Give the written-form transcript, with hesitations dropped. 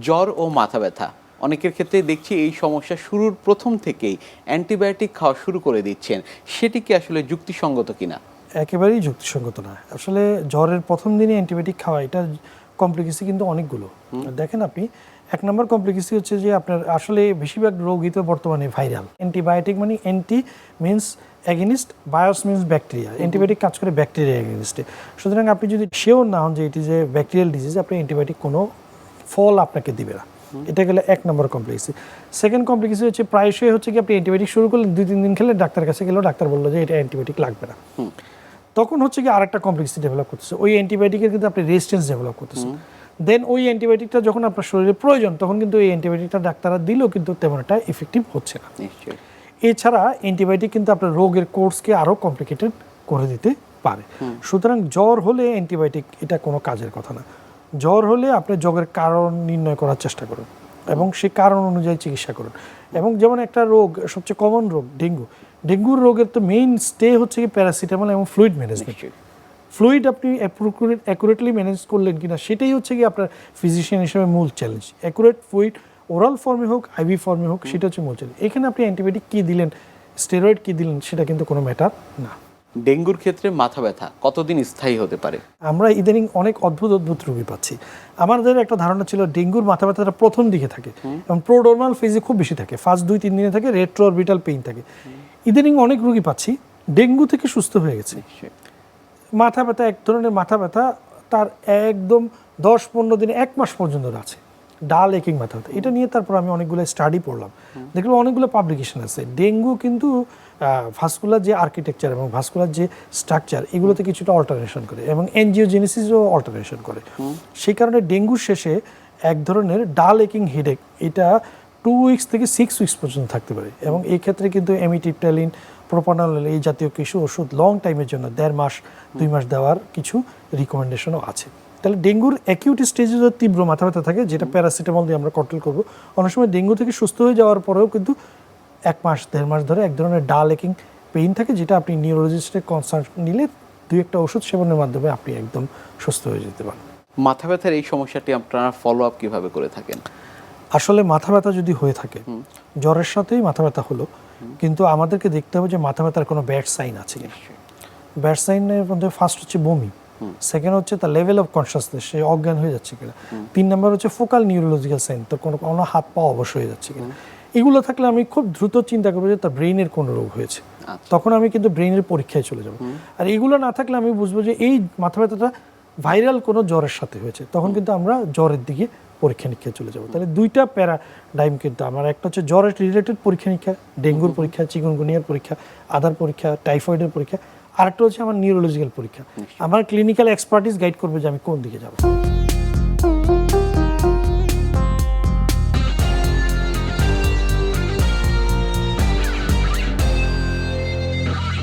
জ্বর ও মাথা ব্যথা অনেকের ক্ষেত্রে দেখছি এই সমস্যা শুরুর প্রথম থেকেই অ্যান্টিবায়োটিক খাওয়া শুরু করে দিচ্ছেন, সেটি কি আসলে যুক্তিসঙ্গত কিনা? একেবারেই যুক্তিসঙ্গত না। আসলে জ্বরের প্রথম দিনে অ্যান্টিবায়োটিক খাওয়া এটা কমপ্লিকেসি কিন্তু অনেকগুলো। দেখেন আপনি, এক নম্বর কমপ্লিকেসি হচ্ছে যে আপনার আসলে বেশিরভাগ রোগই তো বর্তমানে ভাইরাল। অ্যান্টিবায়োটিক মানে anti means against, bias means bacteria. Antibiotic কাজ করে ব্যাকটেরিয়া অ্যাগেনিস্টে। সুতরাং আপনি যদি শিওর না হন যে এটি যে ব্যাকটেরিয়াল ডিজিজ, আপনি অ্যান্টিবায়োটিক কোনো ফল আপনাকে দিবে না। এটা গেলে এক নম্বর কমপ্লিকেসি। সেকেন্ড কমপ্লিকেসি হচ্ছে প্রায়শই হচ্ছে কি আপনি অ্যান্টিবায়োটিক শুরু করলেন, 2-3 দিন খেলে ডাক্তার কাছে গেলেও ডাক্তার বললো যে এটা অ্যান্টিবায়োটিক লাগবে না। তখন হচ্ছে কি আরেকটা কমপ্লেক্সিটি ডেভেলপ করতেছে, ওই অ্যান্টিবায়োটিকের কিন্তু আপনি রেজিস্ট্যান্স ডেভেলপ করতেছে। দেন ওই অ্যান্টিবায়োটিকটা যখন আপনার শরীরে প্রয়োজন, তখন কিন্তু এই অ্যান্টিবায়োটিকটা ডাক্তাররা দিলেও কিন্তু তেমন একটা ইফেক্টিভ হচ্ছে না। নিশ্চয়ই। এছাড়া অ্যান্টিবায়োটিক কিন্তু আপনার রোগের কোর্সকে আরও কমপ্লিকেটেড করে দিতে পারে। সুতরাং জ্বর হলে অ্যান্টিবায়োটিক এটা কোনো কাজের কথা না। জ্বর হলে আপনি জ্বরের কারণ নির্ণয় করার চেষ্টা করুন এবং সেই কারণ অনুযায়ী চিকিৎসা করুন। এবং যেমন একটা রোগ, সবচেয়ে কমন রোগ ডেঙ্গুর রোগের তো মেইন স্টে হচ্ছে কি প্যারাসিটামল এবং ফ্লুইড ম্যানেজমেন্ট। ফ্লুইড আপনি অ্যাকুরেটলি ম্যানেজ করলেন কিনা সেটাই হচ্ছে কি আপনার ফিজিশিয়ান হিসেবে মূল চ্যালেঞ্জ। অ্যাকুরেট ফ্লুইড ওরাল ফর্মে হোক, আইভি ফর্মে হোক, সেটা হচ্ছে মূল চ্যালেঞ্জ। এখানে আপনি অ্যান্টিবায়োটিক কী দিলেন, স্টেরয়েড কী দিলেন, সেটা কিন্তু কোনো ম্যাটার না। ডেঙ্গুর ক্ষেত্রে মাথা ব্যথা কতদিন স্থায়ী হতে পারে? আমরা ইদানিং অনেক অদ্ভুত রোগী পাচ্ছি। আমাদের একটা ধারণা ছিল ডেঙ্গুর মাথা ব্যথাটা প্রথম দিকে থাকে এবং প্রোডরমাল ফেজে খুব বেশি থাকে, ফার্স্ট 2-3 দিনে থাকে, রেট্রো অরবিটাল পেইন থাকে। ইদানিং অনেক রোগী পাচ্ছি ডেঙ্গু থেকে সুস্থ হয়ে গেছে। মাথা ব্যথা, এক ধরনের মাথা ব্যথা তার একদম 10-15 দিনে 1 মাস পর্যন্ত আছে, ডাল একিং মাথা ব্যথা। এটা নিয়ে তারপর আমি অনেকগুলো স্টাডি পড়লাম, দেখলাম অনেকগুলো পাবলিকেশন আছে। ডেঙ্গু কিন্তু ভাস্কুলার যে আর্কিটেকচার এবং ভাস্কুলার যে স্ট্রাকচার, এগুলোতে কিছুটা অল্টারেশন করে এবং এনজিওজেনেসিসও অল্টারেশন করে। সেই কারণে ডেঙ্গুর শেষে এক ধরনের ডাল একিং হেডেক, এটা 2 উইকস থেকে 6 উইকস পর্যন্ত থাকতে পারে। এবং এই ক্ষেত্রে কিন্তু এমিটিপটালিন, প্রোপানল এই জাতীয় কিছু ওষুধ লং টাইমের জন্য 1.5 মাস 2 মাস দেওয়ার কিছু রিকমেন্ডেশনও আছে। তাহলে ডেঙ্গুর অ্যাকিউট স্টেজে যদি তীব্র মাথা ব্যথা থাকে, যেটা প্যারাসিটামল দিয়ে আমরা কন্ট্রোল করবো, অনেক সময় ডেঙ্গু থেকে সুস্থ হয়ে যাওয়ার পরেও কিন্তু 1 মাস 1.5 মাস ধরে এক ধরনের ডাল একিং পেইন থাকে, যেটা আপনি নিউরোলজিস্টের কনসাল্ট নিলে 2-1টা ওষুধ সেবনের মাধ্যমে আপনি একদম সুস্থ হয়ে যেতে পারেন। মাথা ব্যথার এই সমস্যাটি আপনারা ফলো আপ কিভাবে করে থাকেন? আসলে মাথা ব্যথা যদি হয়ে থাকে, জ্বরের সাথেই মাথা ব্যথা হলো, কিন্তু আমাদেরকে দেখতে হবে যে মাথা ব্যথার কোনো ব্যাড সাইন আছে কিনা। ব্যাড সাইনের মধ্যে ফার্স্ট হচ্ছে বমি, সেকেন্ড হচ্ছে তার লেভেল অফ কনসিয়াসনেস, সে অজ্ঞান হয়ে যাচ্ছে কিনা, 3 নম্বর হচ্ছে ফোকাল নিউরোলজিক্যাল সাইন, তো কোনো হাত পা অবশ হয়ে যাচ্ছে কিনা। এগুলো থাকলে আমি খুব দ্রুত চিন্তা করবো যে তার ব্রেইনের কোনো রোগ হয়েছে। তখন আমি কিন্তু ব্রেইনের পরীক্ষায় চলে যাব। আর এগুলো না থাকলে আমি বুঝবো যে এই মাথা ব্যথাটা ভাইরাল কোনো জ্বরের সাথে হয়েছে, তখন কিন্তু আমরা জ্বরের দিকে পরীক্ষা নিরীক্ষায় চলে যাবো। তাহলে 2টা প্যারাডাইম কিন্তু আমার, একটা হচ্ছে জ্বরের রিলেটেড পরীক্ষা নিরীক্ষা, ডেঙ্গুর পরীক্ষা, চিকুনগুনিয়ার পরীক্ষা, আদার পরীক্ষা, টাইফয়েডের পরীক্ষা, আরেকটা হচ্ছে আমার নিউরোলজিক্যাল পরীক্ষা। আমার ক্লিনিক্যাল এক্সপার্টিস গাইড করবে যে আমি কোন দিকে যাবো।